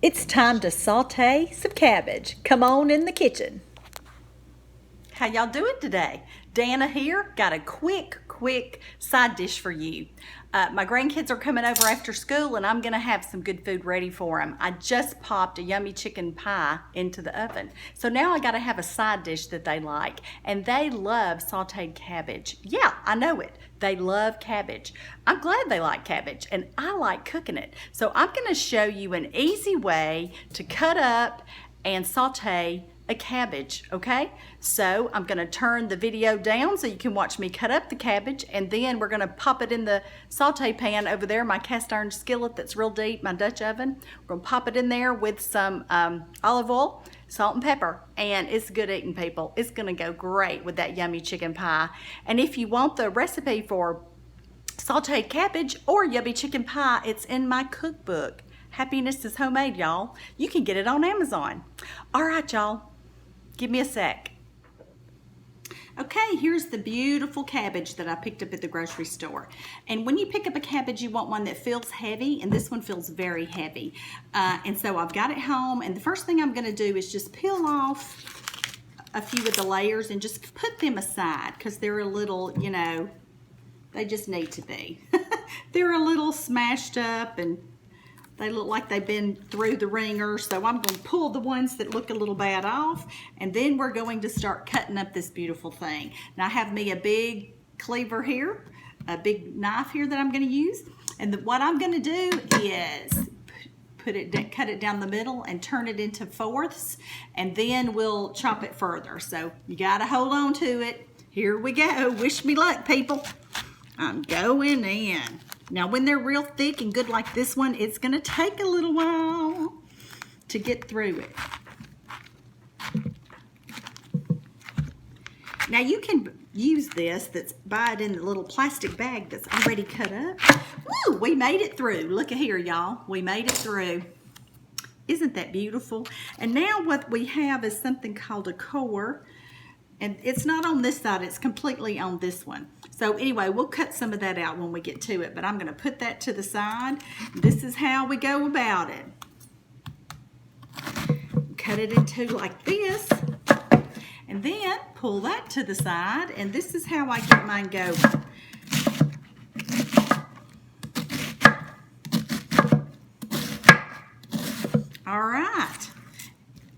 It's time to saute some cabbage. Come on in the kitchen. How y'all doing today? Danna here. Got a quick side dish for you. My grandkids are coming over after school and I'm gonna have some good food ready for them. I just popped a yummy chicken pie into the oven. So now I gotta have a side dish that they like. And they love sauteed cabbage. Yeah, I know it. They love cabbage. I'm glad they like cabbage and I like cooking it. So I'm gonna show you an easy way to cut up and saute a cabbage, okay? So I'm gonna turn the video down so you can watch me cut up the cabbage, and then we're gonna pop it in the saute pan over there, my cast iron skillet that's real deep, my Dutch oven. We're gonna pop it in there with some olive oil, salt and pepper, and it's good eating, people. It's gonna go great with that yummy chicken pie. And if you want the recipe for sauteed cabbage or yummy chicken pie, it's in my cookbook. Happiness is Homemade, y'all. You can get it on Amazon. All right, y'all. Give me a sec. Okay, here's the beautiful cabbage that I picked up at the grocery store. And when you pick up a cabbage, you want one that feels heavy, and this one feels very heavy. And so I've got it home, and the first thing I'm gonna do is just peel off a few of the layers and just put them aside because they're a little, you know, they just need to be. They're a little smashed up and they look like they've been through the ringer, so I'm going to pull the ones that look a little bad off, and then we're going to start cutting up this beautiful thing. Now I have me a big cleaver here, a big knife here that I'm going to use, and what I'm going to do is cut it down the middle and turn it into fourths, and then we'll chop it further. So you got to hold on to it. Here we go. Wish me luck, people. I'm going in. Now, when they're real thick and good like this one, it's going to take a little while to get through it. Now, you can use this buy it in the little plastic bag that's already cut up. Woo, we made it through. Look at here, y'all. We made it through. Isn't that beautiful? And now what we have is something called a core. And it's not on this side, it's completely on this one. So anyway, we'll cut some of that out when we get to it, but I'm gonna put that to the side. This is how we go about it. Cut it into like this, and then pull that to the side, and this is how I get mine going. All right.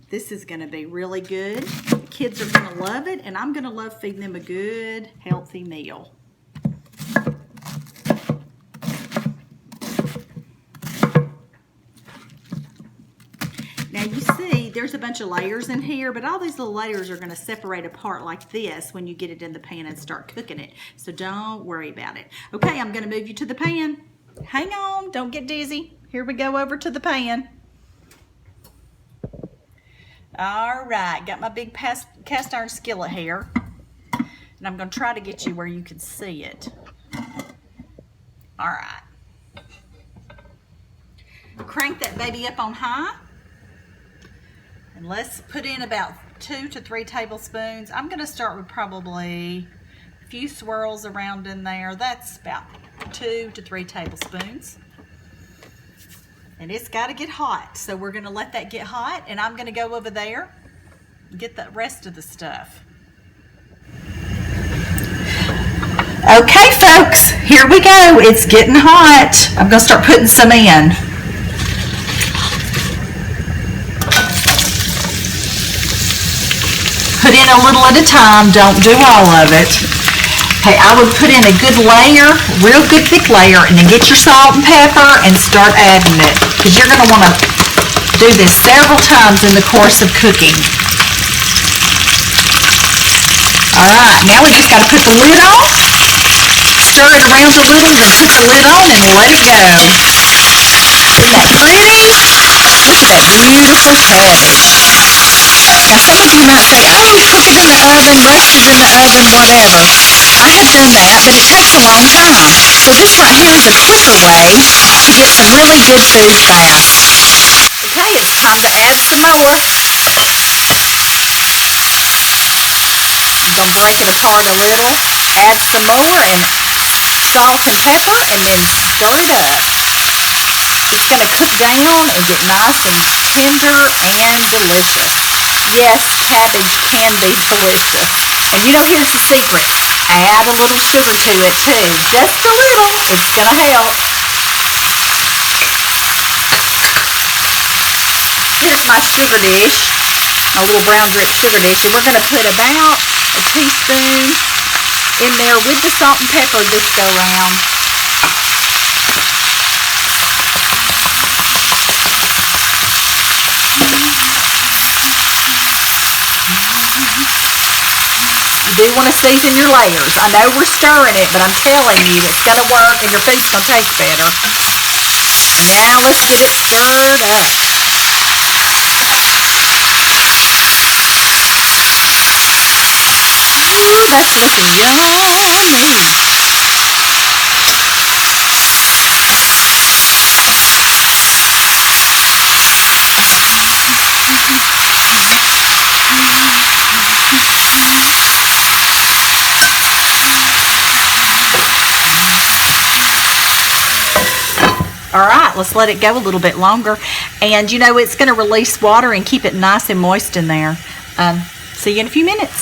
This is gonna be really good. The kids are gonna love it, and I'm gonna love feeding them a good, healthy meal. Now you see, there's a bunch of layers in here, but all these little layers are gonna separate apart like this when you get it in the pan and start cooking it. So don't worry about it. Okay, I'm gonna move you to the pan. Hang on, don't get dizzy. Here we go over to the pan. All right, got my big cast iron skillet here, and I'm going to try to get you where you can see it. All right. Crank that baby up on high, and let's put in about 2 to 3 tablespoons. I'm going to start with probably a few swirls around in there. That's about 2 to 3 tablespoons. And it's got to get hot, so we're going to let that get hot, and I'm going to go over there and get the rest of the stuff. Okay, folks, here we go. It's getting hot. I'm going to start putting some in. Put in a little at a time. Don't do all of it. Okay, I would put in a good layer, real good thick layer, and then get your salt and pepper and start adding it, because you're going to want to do this several times in the course of cooking. All right, now we just got to put the lid on, stir it around a little, then put the lid on and let it go. Isn't that pretty? Look at that beautiful cabbage. Now some of you might say, oh, cook it in the oven, rest it in the oven, whatever. I have done that, but it takes a long time. So this right here is a quicker way to get some really good food fast. Okay, it's time to add some more. I'm going to break it apart a little, add some more, and salt and pepper, and then stir it up. It's going to cook down and get nice and tender and delicious. Yes, cabbage can be delicious. And you know, here's the secret. Add a little sugar to it too. Just a little. It's going to help. Here's my sugar dish, a little brown drip sugar dish, and we're going to put about a teaspoon in there with the salt and pepper this go round. You do want to season your layers. I know we're stirring it, but I'm telling you, it's going to work and your food's going to taste better. And now let's get it stirred up. Ooh, that's looking yummy. All right, let's let it go a little bit longer. And you know, it's going to release water and keep it nice and moist in there. See you in a few minutes.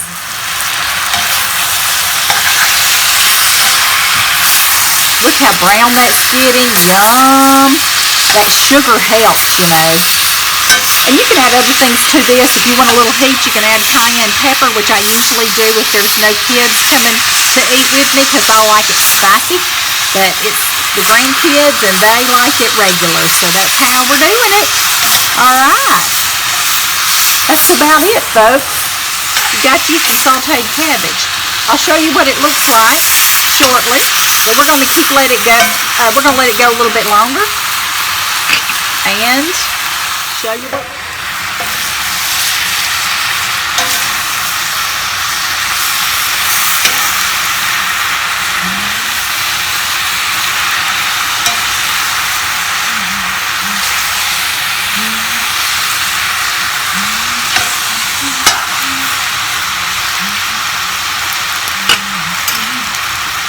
Look how brown that's getting. Yum. That sugar helps, you know. And you can add other things to this. If you want a little heat, you can add cayenne pepper, which I usually do if there's no kids coming to eat with me because I like it spicy. But it's the grandkids and they like it regular. So that's how we're doing it. All right. That's about it, folks. You got you some sauteed cabbage. I'll show you what it looks like shortly. Then we're going to let it go. We're going to let it go a little bit longer and show you what.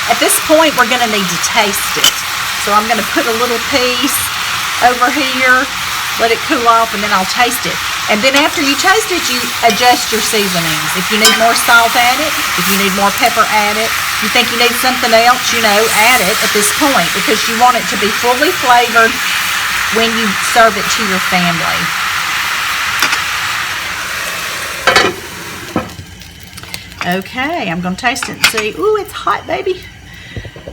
At this point, we're going to need to taste it. So I'm going to put a little piece over here, let it cool off, and then I'll taste it. And then after you taste it, you adjust your seasonings. If you need more salt, add it. If you need more pepper, add it. If you think you need something else, you know, add it at this point because you want it to be fully flavored when you serve it to your family. Okay, I'm going to taste it and see. Ooh, it's hot, baby.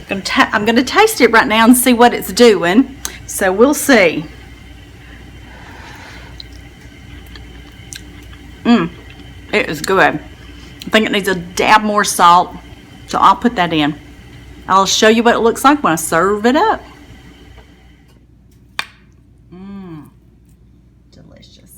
I'm going to taste it right now and see what it's doing. So we'll see. It is good. I think it needs a dab more salt, so I'll put that in. I'll show you what it looks like when I serve it up. Delicious.